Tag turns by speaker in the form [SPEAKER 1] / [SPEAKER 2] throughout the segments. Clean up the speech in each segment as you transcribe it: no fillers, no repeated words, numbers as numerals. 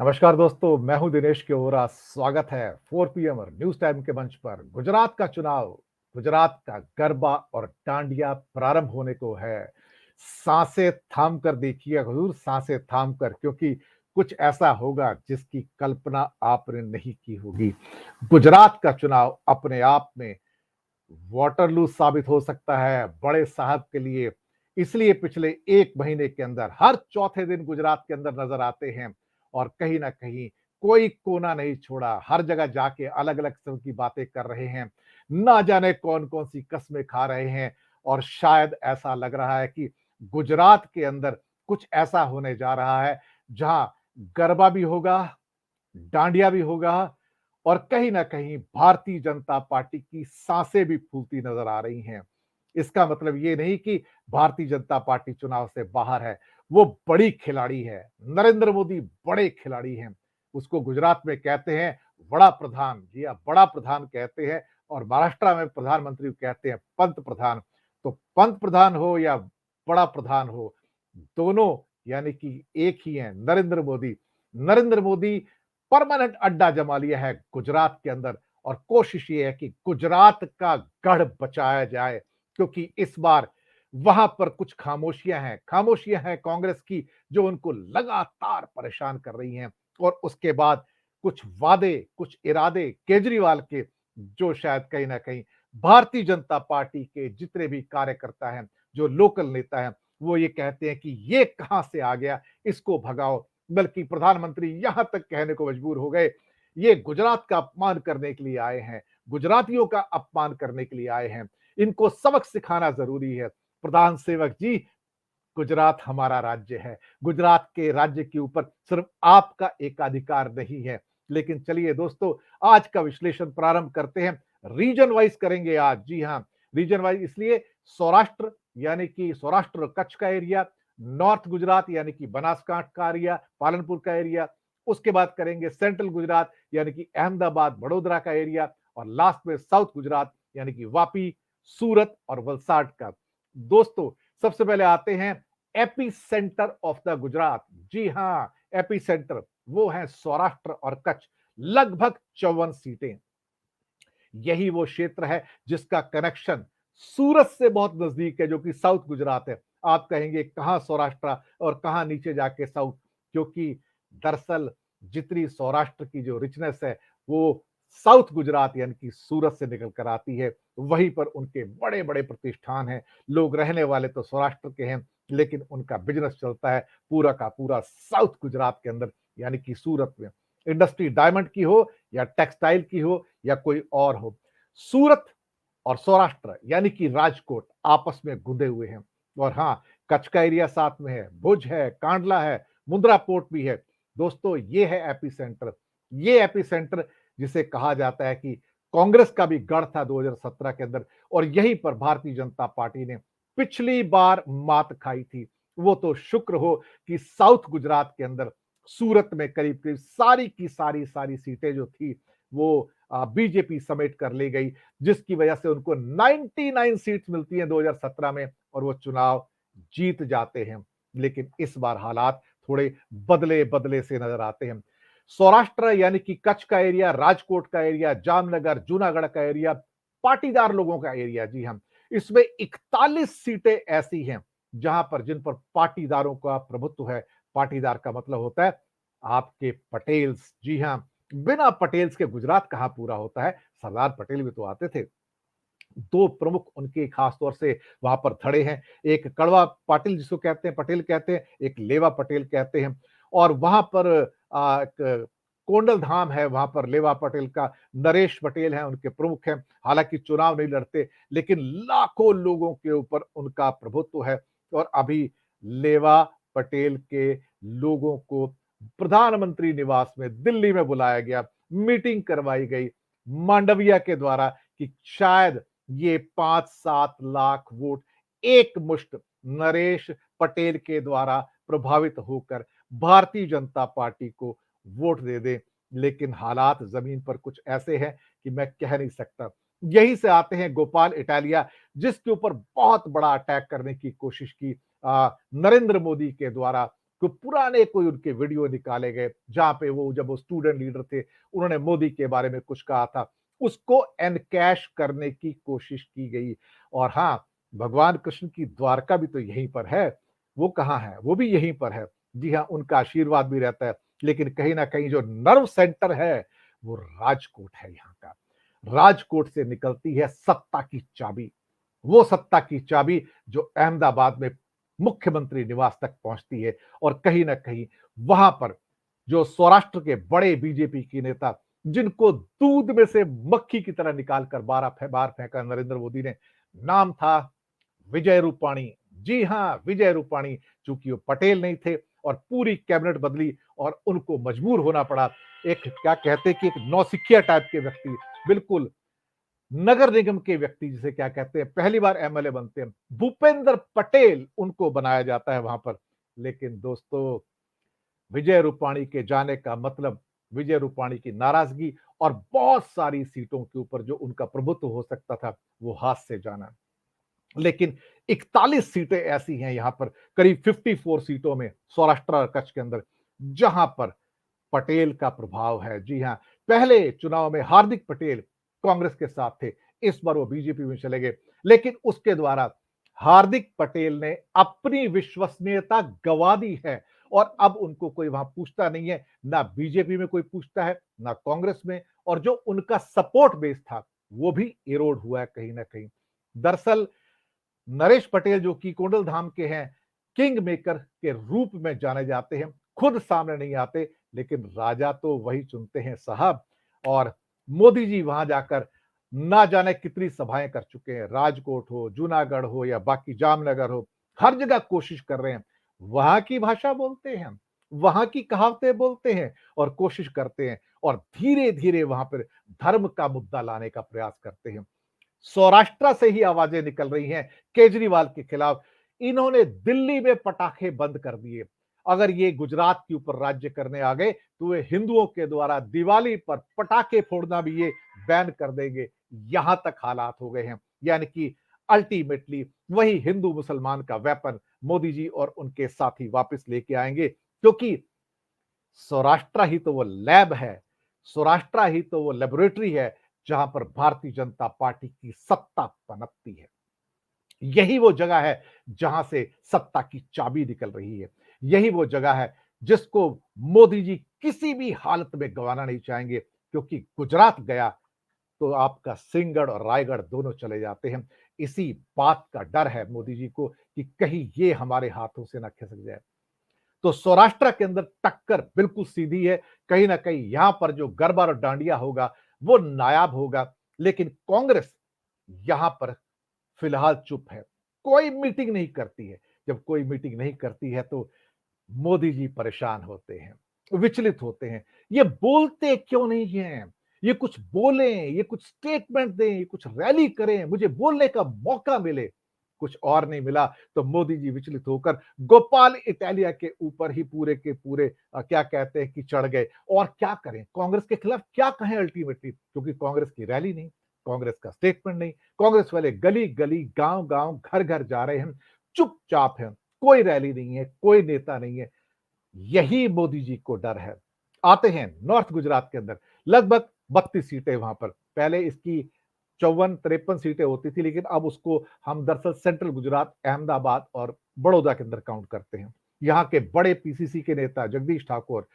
[SPEAKER 1] नमस्कार दोस्तों, मैं हूं दिनेश केवरा। स्वागत है 4 पीएम और न्यूज टाइम के मंच पर। गुजरात का चुनाव, गुजरात का गरबा और डांडिया प्रारंभ होने को है। सांसें थाम कर देखिए हुजूर, सांसें थाम कर, क्योंकि कुछ ऐसा होगा जिसकी कल्पना आपने नहीं की होगी। गुजरात का चुनाव अपने आप में वाटरलू साबित हो सकता है बड़े साहब के लिए। इसलिए पिछले 1 महीने के अंदर हर चौथे दिन गुजरात के अंदर नजर आते हैं और कहीं ना कहीं कोई कोना नहीं छोड़ा। हर जगह जाके अलग-अलग किस्म की बातें कर रहे हैं। ना जाने कौन-कौन सी कस्में खा रहे हैं और शायद ऐसा लग रहा है कि गुजरात के अंदर कुछ ऐसा होने जा रहा है जहां गरबा भी होगा, डांडिया भी होगा और कहीं न कहीं भारतीय जनता पार्टी की साँसें भी फूलती नज़र आ रही हैं। इसका मतलब ये नहीं कि भारतीय जनता पार्टी चुनाव से बाहर है, वो बड़ी खिलाड़ी है। नरेंद्र मोदी बड़े खिलाड़ी हैं। उसको गुजरात में कहते हैं बड़ा प्रधान, जी हाँ, बड़ा प्रधान कहते हैं और महाराष्ट्र में प्रधानमंत्री को कहते हैं पंत प्रधान। तो पंत प्रधान हो या बड़ा प्रधान हो, दोनों यानी कि एक ही हैं, नरेंद्र मोदी। नरेंद्र मोदी परमानेंट अड्डा जमा लिया है गुजरात के अंदर और कोशिश ये है कि गुजरात का गढ़ बचाया जाए, क्योंकि इस बार वहां पर कुछ खामोशियां हैं कांग्रेस की, जो उनको लगातार परेशान कर रही हैं। और उसके बाद कुछ वादे, कुछ इरादे केजरीवाल के, जो शायद कहीं ना कहीं भारतीय जनता पार्टी के जितने भी कार्यकर्ता हैं, जो लोकल नेता हैं, वो ये कहते हैं कि ये कहां से आ गया, इसको भगाओ। बल्कि प्रधानमंत्री यहां तक कहने को मजबूर हो गए, ये गुजरात का अपमान करने के लिए आए हैं, गुजरातियों का अपमान करने के लिए आए हैं, इनको सबक सिखाना जरूरी है। प्रधान सेवक जी, गुजरात हमारा राज्य है। गुजरात के राज्य के ऊपर सिर्फ आपका एकाधिकार नहीं है। लेकिन चलिए दोस्तों, आज का विश्लेषण प्रारंभ करते हैं। रीजन वाइज करेंगे आज, जी हाँ, रीजन वाइज इसलिए सौराष्ट्र यानी कि सौराष्ट्र और कच्छ का एरिया, नॉर्थ गुजरात यानी कि बनासकांठ का एरिया, पालनपुर का एरिया, उसके बाद करेंगे सेंट्रल गुजरात यानी कि अहमदाबाद, बड़ोदरा का एरिया और लास्ट में साउथ गुजरात यानी कि वापी, सूरत और वलसाड का। दोस्तों, सबसे पहले आते हैं epicentre of the Gujarat. जी हां, एपी सेंटर वो है सौराष्ट्र और कच्छ। लगभग 54 सीटें। यही वो क्षेत्र है जिसका कनेक्शन सूरत से बहुत नजदीक है, जो कि साउथ गुजरात है। आप कहेंगे कहां सौराष्ट्र और कहां नीचे जाके साउथ, क्योंकि दरअसल जितनी सौराष्ट्र की जो रिचनेस है वो साउथ गुजरात यानी कि सूरत से निकल कर आती है। वहीं पर उनके बड़े बड़े प्रतिष्ठान हैं। लोग रहने वाले तो सौराष्ट्र के हैं, लेकिन उनका बिजनेस चलता है पूरा का पूरा साउथ गुजरात के अंदर यानी कि सूरत में। इंडस्ट्री डायमंड की हो या टेक्सटाइल की हो या कोई और हो, सूरत और सौराष्ट्र यानी कि राजकोट आपस में गुंदे हुए हैं। और हाँ, कच्छ का एरिया साथ में है, भुज है, कांडला है, मुंद्रा पोर्ट भी है। दोस्तों, ये है एपी सेंटर। ये एपी सेंटर जिसे कहा जाता है कि कांग्रेस का भी गढ़ था 2017 के अंदर, और यहीं पर भारतीय जनता पार्टी ने पिछली बार मात खाई थी। वो तो शुक्र हो कि साउथ गुजरात के अंदर सूरत में करीब करीब सारी की सारी सीटें जो थी वो बीजेपी समेट कर ले गई, जिसकी वजह से उनको 99 सीट्स मिलती हैं 2017 में और वो चुनाव जीत जाते हैं। लेकिन इस बार हालात थोड़े बदले बदले से नजर आते हैं। सौराष्ट्र यानी कि कच्छ का एरिया, राजकोट का एरिया, जामनगर, जूनागढ़ का एरिया, पाटीदार लोगों का एरिया। जी हाँ, इसमें 41 सीटें ऐसी हैं जहां पर जिन पर पाटीदारों का प्रभुत्व है। पाटीदार का मतलब होता है आपके पटेल्स। जी हाँ, बिना पटेल्स के गुजरात कहां पूरा होता है। सरदार पटेल भी तो आते थे। दो प्रमुख उनके खास तौर से वहां पर खड़े हैं। एक कड़वा पाटिल जिसको कहते हैं, पटेल कहते हैं, एक लेवा पटेल कहते हैं। और वहां पर एक कोंडल धाम है, वहां पर लेवा पटेल का नरेश पटेल है, उनके प्रमुख हैं। हालांकि चुनाव नहीं लड़ते, लेकिन लाखों लोगों के ऊपर उनका प्रभुत्व है। और अभी लेवा पटेल के लोगों को प्रधानमंत्री निवास में दिल्ली में बुलाया गया, मीटिंग करवाई गई मांडविया के द्वारा कि शायद ये 5-7 लाख वोट एक मुश्त नरेश पटेल के द्वारा प्रभावित होकर भारतीय जनता पार्टी को वोट दे दे। लेकिन हालात जमीन पर कुछ ऐसे हैं कि मैं कह नहीं सकता। यहीं से आते हैं गोपाल इटालिया, जिसके ऊपर बहुत बड़ा अटैक करने की कोशिश की नरेंद्र मोदी के द्वारा। तो पुराने कोई उनके वीडियो निकाले गए जहां पे वो जब वो स्टूडेंट लीडर थे, उन्होंने मोदी के बारे में कुछ कहा था, उसको एनकैश करने की कोशिश की गई। और हाँ, भगवान कृष्ण की द्वारका भी तो यहीं पर है। वो कहाँ है? वो भी यहीं पर है। जी हाँ, उनका आशीर्वाद भी रहता है। लेकिन कहीं न कहीं जो नर्व सेंटर है, वो राजकोट है यहाँ का। राजकोट से निकलती है सत्ता की चाबी। वो सत्ता की चाबी जो अहमदाबाद में मुख्यमंत्री निवास तक पहुंचती है। और कहीं न कहीं वहां पर जो सौराष्ट्र के बड़े बीजेपी के नेता, जिनको दूध में से मक्खी की तरह निकाल कर बाहर फेंका नरेंद्र मोदी ने, नाम था विजय रूपाणी। जी हाँ, विजय रूपाणी। चूंकि वो पटेल नहीं थे और पूरी कैबिनेट बदली और उनको मजबूर होना पड़ा। एक क्या कहते हैं कि एक नौसिखिया टाइप के व्यक्ति, बिल्कुल नगर निगम के व्यक्ति जिसे क्या कहते हैं, पहली बार एमएलए बनते हैं, भूपेंद्र पटेल उनको बनाया जाता है वहां पर। लेकिन दोस्तों, विजय रूपाणी के जाने का मतलब विजय रूपाणी की नाराजगी और बहुत सारी सीटों के ऊपर जो उनका प्रभुत्व हो सकता था, वो हाथ से जाना। लेकिन 41 सीटें ऐसी हैं यहां पर, करीब 54 सीटों में सौराष्ट्र और कच्छ के अंदर, जहां पर पटेल का प्रभाव है। जी हाँ, पहले चुनाव में हार्दिक पटेल कांग्रेस के साथ थे, इस बार वो बीजेपी में चले गए। लेकिन उसके द्वारा हार्दिक पटेल ने अपनी विश्वसनीयता गंवा दी है और अब उनको कोई वहां पूछता नहीं है, ना बीजेपी में कोई पूछता है, ना कांग्रेस में। और जो उनका सपोर्ट बेस था, वो भी इरोड हुआ है कहीं ना कहीं। दरअसल नरेश पटेल जो कि कोंडल के हैं, किंग मेकर के रूप में जाने जाते हैं, खुद सामने नहीं आते, लेकिन राजा तो वही चुनते हैं साहब। और मोदी जी वहां जाकर ना जाने कितनी सभाएं कर चुके हैं, राजकोट हो, जूनागढ़ हो या बाकी जामनगर हो, हर जगह कोशिश कर रहे हैं। वहां की भाषा बोलते हैं, वहां की कहावतें बोलते हैं और कोशिश करते हैं और धीरे धीरे वहां पर धर्म का मुद्दा लाने का प्रयास करते हैं। सौराष्ट्र से ही आवाजें निकल रही हैं केजरीवाल के खिलाफ। इन्होंने दिल्ली में पटाखे बंद कर दिए। अगर ये गुजरात के ऊपर राज्य करने आ गए तो वे हिंदुओं के द्वारा दिवाली पर पटाखे फोड़ना भी ये बैन कर देंगे। यहां तक हालात हो गए हैं। यानी कि अल्टीमेटली वही हिंदू मुसलमान का वेपन मोदी जी और उनके साथी वापस लेके आएंगे, क्योंकि सौराष्ट्र ही तो वो लैब है, सौराष्ट्र ही तो वो लेबोरेटरी है जहां पर भारतीय जनता पार्टी की सत्ता पनपती है। यही वो जगह है जहां से सत्ता की चाबी निकल रही है। यही वो जगह है जिसको मोदी जी किसी भी हालत में गंवाना नहीं चाहेंगे, क्योंकि गुजरात गया तो आपका सिंहगढ़ और रायगढ़ दोनों चले जाते हैं। इसी बात का डर है मोदी जी को कि कहीं ये हमारे हाथों से ना खिसक जाए। तो सौराष्ट्र के अंदर टक्कर बिल्कुल सीधी है। कहीं ना कहीं यहां पर जो गरबा और डांडिया होगा वो नायाब होगा। लेकिन कांग्रेस यहां पर फिलहाल चुप है, कोई मीटिंग नहीं करती है। जब कोई मीटिंग नहीं करती है तो मोदी जी परेशान होते हैं, विचलित होते हैं। ये बोलते क्यों नहीं हैं? ये कुछ बोलें, ये कुछ स्टेटमेंट दें, ये कुछ रैली करें, मुझे बोलने का मौका मिले। कुछ और नहीं मिला तो मोदी जी विचलित होकर गोपाल इटालिया के ऊपर ही पूरे के पूरे क्या कहते हैं कि चढ़ गए। और क्या करें, कांग्रेस के खिलाफ क्या कहें अल्टीमेटली, क्योंकि कांग्रेस की रैली नहीं, कांग्रेस का स्टेटमेंट नहीं। कांग्रेस वाले गली गली, गांव गांव, घर घर जा रहे हैं, चुपचाप हैं। कोई रैली नहीं है, कोई नेता नहीं है। यही मोदी जी को डर है। आते हैं नॉर्थ गुजरात के अंदर, लगभग 32 सीटें वहां पर। पहले इसकी 54-53 सीटें होती थी, लेकिन अब उसको हम दरअसल सेंट्रल गुजरात, अहमदाबाद और बड़ौदा के अंदर काउंट करते हैं। यहाँ के बड़े पीसीसी के नेता जगदीश ठाकुर,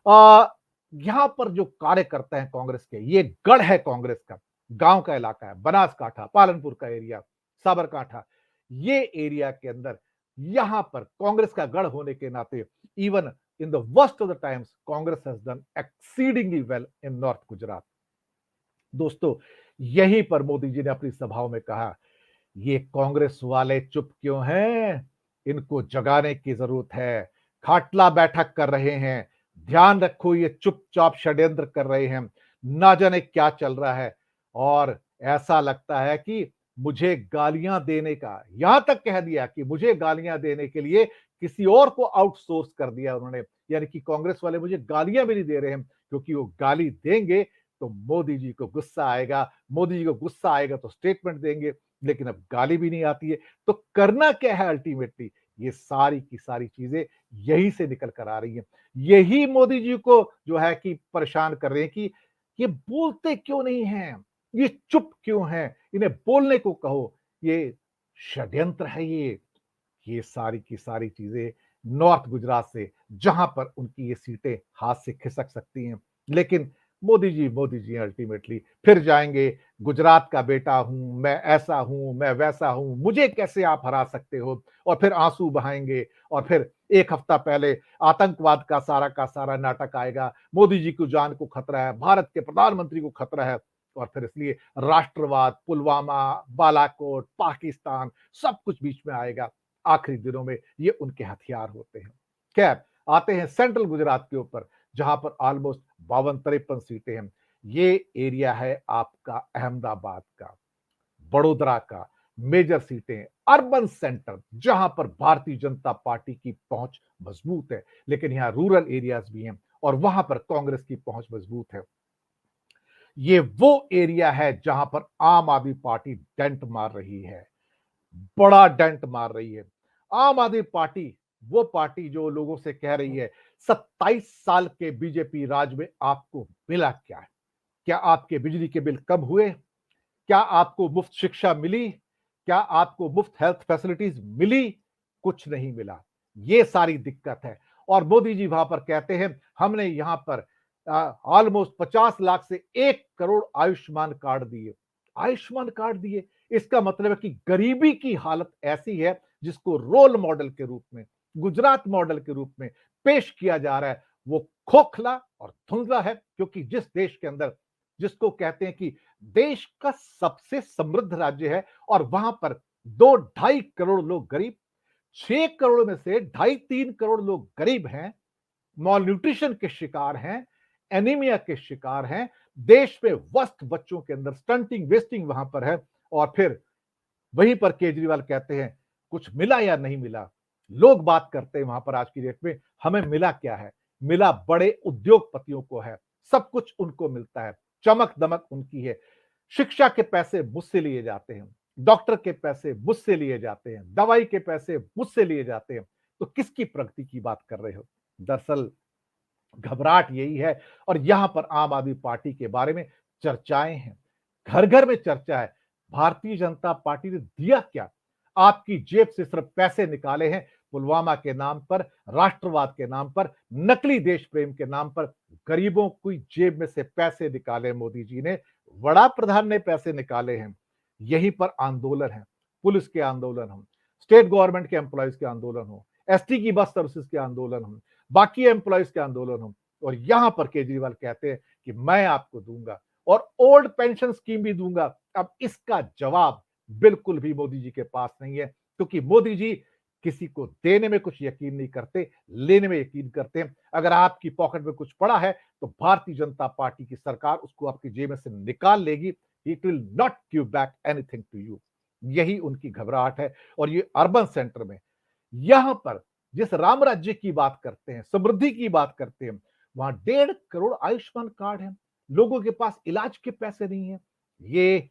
[SPEAKER 1] आ, यहाँ पर जो कार्यकर्ता हैं कांग्रेस के, ये गढ़ है कांग्रेस का, गांव का इलाका है, बनासकांठा, पालनपुर का एरिया, साबरकांठा, ये एरिया के अंदर यहां पर कांग्रेस का गढ़ होने के नाते even in the worst of the times Congress has done exceedingly well in north Gujarat. दोस्तों, यहीं पर मोदी जी ने अपनी सभाओं में कहा, ये कांग्रेस वाले चुप क्यों हैं? इनको जगाने की जरूरत है। खाटला बैठक कर रहे हैं। ध्यान रखो, ये चुपचाप षड्यंत्र कर रहे हैं। ना जाने क्या चल रहा है। और ऐसा लगता है कि मुझे गालियां देने का, यहां तक कह दिया कि मुझे गालियां देने के लिए किसी और को आउटसोर्स कर दिया उन्होंने। यानी कि कांग्रेस वाले मुझे गालियां भी नहीं दे रहे हैं, क्योंकि वो गाली देंगे तो मोदी जी को गुस्सा आएगा। मोदी जी को गुस्सा आएगा तो स्टेटमेंट देंगे। लेकिन अब गाली भी नहीं आती है, तो करना क्या है अल्टीमेटली? ये सारी की सारी चीजें यही से निकल कर आ रही हैं। यही मोदी जी को जो है कि परेशान कर रहे हैं कि ये बोलते क्यों नहीं हैं, ये चुप क्यों हैं, इन्हें बोलने को कहो। ये षड्यंत्र है ये सारी की सारी चीजें नॉर्थ गुजरात से, जहां पर उनकी ये सीटें हाथ से खिसक सकती हैं। लेकिन मोदी जी अल्टीमेटली फिर जाएंगे, गुजरात का बेटा हूं, मैं ऐसा हूं, मैं वैसा हूं, मुझे कैसे आप हरा सकते हो, और फिर आंसू बहाएंगे। और फिर एक हफ्ता पहले आतंकवाद का सारा नाटक आएगा, मोदी जी को जान को खतरा है, भारत के प्रधानमंत्री को खतरा है। और फिर इसलिए राष्ट्रवाद, पुलवामा, बालाकोट, पाकिस्तान, सब कुछ बीच में आएगा। आखिरी दिनों में ये उनके हथियार होते हैं। खैर, आते हैं सेंट्रल गुजरात के ऊपर, जहां पर ऑलमोस्ट 52-53 सीटें हैं। ये एरिया है आपका अहमदाबाद का, बड़ोदरा का, मेजर सीटें, अर्बन सेंटर, जहां पर भारतीय जनता पार्टी की पहुंच मजबूत है। लेकिन यहां रूरल एरियाज भी हैं और वहां पर कांग्रेस की पहुंच मजबूत है। ये वो एरिया है जहां पर आम आदमी पार्टी डेंट मार रही है, बड़ा डेंट मार रही है। आम आदमी पार्टी, वो पार्टी जो लोगों से कह रही है 27 साल के बीजेपी राज में आपको मिला क्या है? क्या आपके बिजली के बिल कम हुए? क्या आपको मुफ्त शिक्षा मिली? क्या आपको मुफ्त हेल्थ फैसिलिटीज मिली? कुछ नहीं मिला। ये सारी दिक्कत है। और मोदी जी वहां पर कहते हैं हमने यहां पर ऑलमोस्ट 50 लाख से 1 करोड़ आयुष्मान कार्ड दिए। आयुष्मान कार्ड दिए, इसका मतलब है कि गरीबी की हालत ऐसी है जिसको रोल मॉडल के रूप में, गुजरात मॉडल के रूप में पेश किया जा रहा है। वो खोखला और धुंधला है, क्योंकि जिस देश के अंदर, जिसको कहते हैं कि देश का सबसे समृद्ध राज्य है, और वहां पर 2-2.5 करोड़ लोग गरीब, 6 करोड़ में से 2.5-3 करोड़ लोग गरीब हैं, मॉल न्यूट्रिशन के शिकार हैं, एनीमिया के शिकार हैं। देश में वस्त बच्चों के अंदर स्टंटिंग वेस्टिंग वहां पर है। और फिर वहीं पर केजरीवाल कहते हैं कुछ मिला या नहीं मिला। लोग बात करते हैं वहां पर आज की डेट में हमें मिला क्या है, मिला बड़े उद्योगपतियों को है, सब कुछ उनको मिलता है, चमक दमक उनकी है। शिक्षा के पैसे मुझसे लिए जाते हैं, डॉक्टर के पैसे मुझसे लिए जाते हैं, दवाई के पैसे मुझसे लिए जाते हैं। तो किसकी प्रगति की बात कर रहे हो? दरअसल घबराहट यही है। और यहां पर आम आदमी पार्टी के बारे में चर्चाएं हैं, घर घर में चर्चा है। भारतीय जनता पार्टी ने दिया क्या? आपकी जेब से सिर्फ पैसे निकाले हैं, पुलवामा के नाम पर, राष्ट्रवाद के नाम पर, नकली देश प्रेम के नाम पर। गरीबों की जेब में से पैसे निकाले मोदी जी ने, वड़ा प्रधान ने पैसे निकाले हैं। यहीं पर आंदोलन है, पुलिस के आंदोलन हो, स्टेट गवर्नमेंट के एम्प्लॉयज के आंदोलन हो, एसटी की बस सर्विसेज के आंदोलन हो, बाकी एम्प्लॉयज के आंदोलन हो। और यहां पर केजरीवाल कहते हैं कि मैं आपको दूंगा और ओल्ड पेंशन स्कीम भी दूंगा। अब इसका जवाब बिल्कुल भी मोदी जी के पास नहीं है, क्योंकि मोदी जी किसी को देने में कुछ यकीन नहीं करते, लेने में यकीन करते हैं। अगर आपकी पॉकेट में कुछ पड़ा है तो भारतीय जनता पार्टी की सरकार उसको आपकी जेब में से निकाल लेगी। It will not give back anything to you. यही उनकी घबराहट है। और ये अर्बन सेंटर में, यहां पर जिस राम राज्य की बात करते हैं, समृद्धि की बात करते हैं, वहां 1.5 करोड़ आयुष्मान कार्ड है, लोगों के पास इलाज के पैसे नहीं है। ये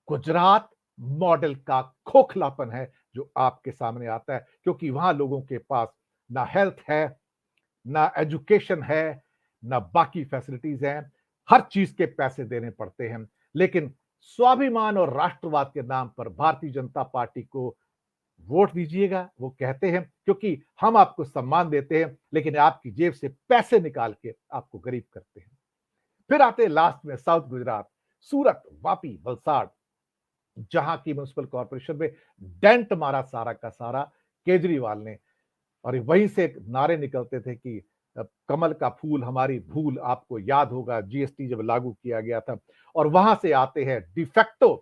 [SPEAKER 1] गुजरात मॉडल का खोखलापन है जो आपके सामने आता है, क्योंकि वहां लोगों के पास ना हेल्थ है, ना एजुकेशन है, ना बाकी फैसिलिटीज हैं। हर चीज के पैसे देने पड़ते हैं। लेकिन स्वाभिमान और राष्ट्रवाद के नाम पर भारतीय जनता पार्टी को वोट दीजिएगा, वो कहते हैं, क्योंकि हम आपको सम्मान देते हैं, लेकिन आपकी जेब से पैसे निकाल के आपको गरीब करते हैं। फिर आते हैं लास्ट में साउथ गुजरात, सूरत, वापी, वलसाड़, जहां की म्युनिसिपल कॉर्पोरेशन में डेंट मारा सारा का सारा केजरीवाल ने। और वहीं से नारे निकलते थे कि कमल का फूल हमारी भूल, आपको याद होगा जीएसटी जब लागू किया गया था। और वहां से आते हैं डिफेक्टो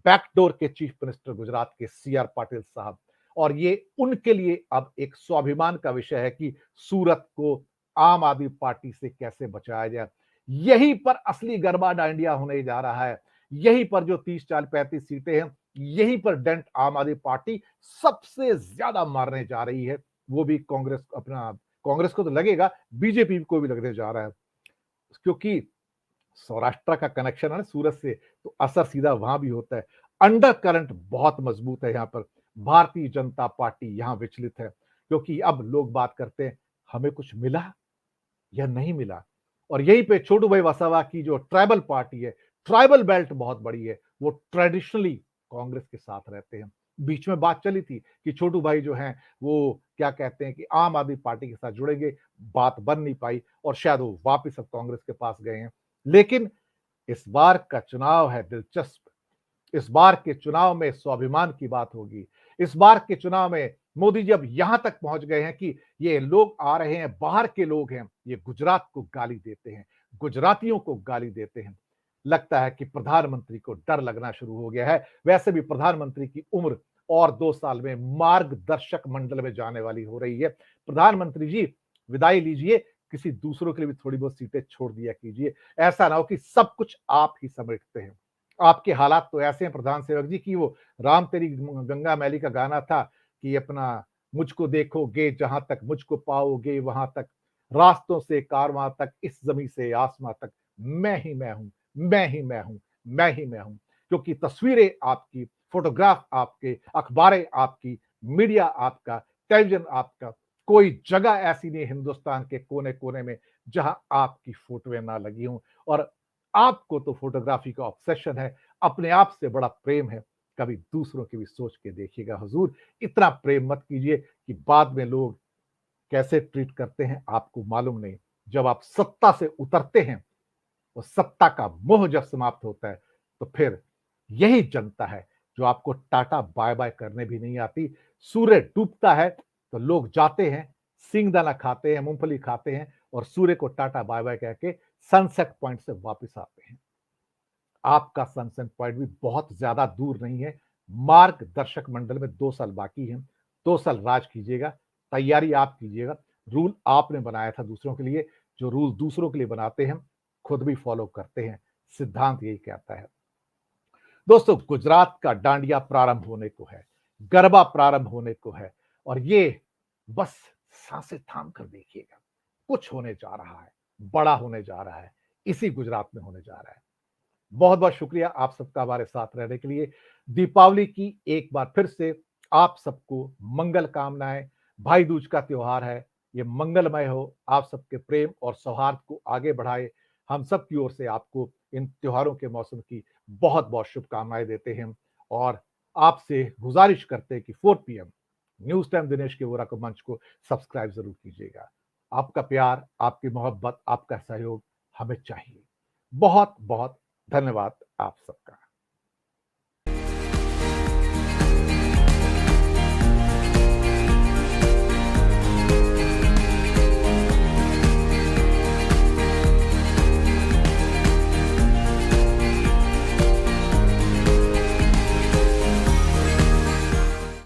[SPEAKER 1] बैकडोर के चीफ मिनिस्टर गुजरात के सीआर पाटिल साहब। और ये उनके लिए अब एक स्वाभिमान का विषय है कि सूरत को आम आदमी पार्टी से कैसे बचाया जाए। यहीं पर असली गरबा डांडिया होने जा रहा है। यहीं पर जो 30-40-35 सीटें हैं, यहीं पर डेंट आम आदमी पार्टी सबसे ज्यादा मारने जा रही है। वो भी कांग्रेस, अपना कांग्रेस को तो लगेगा, बीजेपी को भी लगने जा रहा है, क्योंकि सौराष्ट्र का कनेक्शन है ना सूरत से, तो असर सीधा वहां भी होता है। अंडर करंट बहुत मजबूत है यहाँ पर। भारतीय जनता पार्टी यहां विचलित है, क्योंकि अब लोग बात करते हैं हमें कुछ मिला या नहीं मिला। और यहीं पे छोटू भाई वसावा की जो ट्राइबल पार्टी है, ट्राइबल बेल्ट बहुत बड़ी है, वो ट्रेडिशनली कांग्रेस के साथ रहते हैं। बीच में बात चली थी कि छोटू भाई जो हैं वो क्या कहते हैं कि आम आदमी पार्टी के साथ जुड़ेंगे, बात बन नहीं पाई और शायद वो वापस अब कांग्रेस के पास गए हैं। लेकिन इस बार का चुनाव है दिलचस्प। इस बार के चुनाव में स्वाभिमान की बात होगी। इस बार के चुनाव में मोदी जी अब यहां तक पहुंच गए हैं कि ये लोग आ रहे हैं, बाहर के लोग हैं, ये गुजरात को गाली देते हैं, गुजरातियों को गाली देते हैं। लगता है कि प्रधानमंत्री को डर लगना शुरू हो गया है। वैसे भी प्रधानमंत्री की उम्र और 2 साल में मार्गदर्शक मंडल में जाने वाली हो रही है। प्रधानमंत्री जी विदाई लीजिए, किसी दूसरों के लिए भी थोड़ी बहुत सीटें छोड़ दिया कीजिए। ऐसा ना हो कि सब कुछ आप ही समेटते हैं। आपके हालात तो ऐसे हैं प्रधान सेवक जी कि वो राम तेरी गंगा मैली का गाना था कि अपना मुझको देखोगे जहां तक मुझको पाओगे वहां तक, रास्तों से कारवां तक, इस जमी से आसमां तक, मैं ही मैं हूं, मैं ही मैं हूं, मैं ही मैं हूं। क्योंकि तस्वीरें आपकी, फोटोग्राफ आपके, अखबारें आपकी, मीडिया आपका, टेलीविजन आपका, कोई जगह ऐसी नहीं हिंदुस्तान के कोने कोने में जहां आपकी फोटोएं ना लगी हों। और आपको तो फोटोग्राफी का ऑब्सेशन है, अपने आप से बड़ा प्रेम है। कभी दूसरों की भी सोच के देखिएगा हुजूर, इतना प्रेम मत कीजिए कि बाद में लोग कैसे ट्रीट करते हैं आपको मालूम नहीं। जब आप सत्ता से उतरते हैं और सत्ता का मोह जब समाप्त होता है, तो फिर यही जनता है जो आपको टाटा बाय बाय करने भी नहीं आती। सूर्य डूबता है तो लोग जाते हैं, सिंगदाना खाते हैं, मूंगफली खाते हैं और सूर्य को टाटा बाय बाय कह के सनसेट पॉइंट से वापस आते हैं। आपका सनसेट पॉइंट भी बहुत ज्यादा दूर नहीं है। मार्गदर्शक मंडल में 2 साल बाकी हैं। 2 साल राज कीजिएगा, तैयारी आप कीजिएगा। रूल आपने बनाया था दूसरों के लिए, जो रूल दूसरों के लिए बनाते हैं खुद भी फॉलो करते हैं। सिद्धांत यही कहता है। दोस्तों, गुजरात का डांडिया प्रारंभ होने को है, गरबा प्रारंभ होने को है और ये बस सांसें थाम कर देखिएगा, कुछ होने जा रहा है, बड़ा होने जा रहा है, इसी गुजरात में होने जा रहा है। बहुत बहुत शुक्रिया आप सबका हमारे साथ रहने के लिए। दीपावली की एक बार फिर से आप सबको मंगल कामनाएं। भाई दूज का त्योहार है, ये मंगलमय हो, आप सबके प्रेम और सौहार्द को आगे बढ़ाए। हम सब की ओर से आपको इन त्योहारों के मौसम की बहुत बहुत शुभकामनाएं देते हैं और आपसे गुजारिश करते हैं कि 4 PM न्यूज टाइम दिनेश के वोरा को मंच को सब्सक्राइब जरूर कीजिएगा। आपका प्यार, आपकी मोहब्बत, आपका सहयोग हमें चाहिए। बहुत बहुत धन्यवाद आप सबका।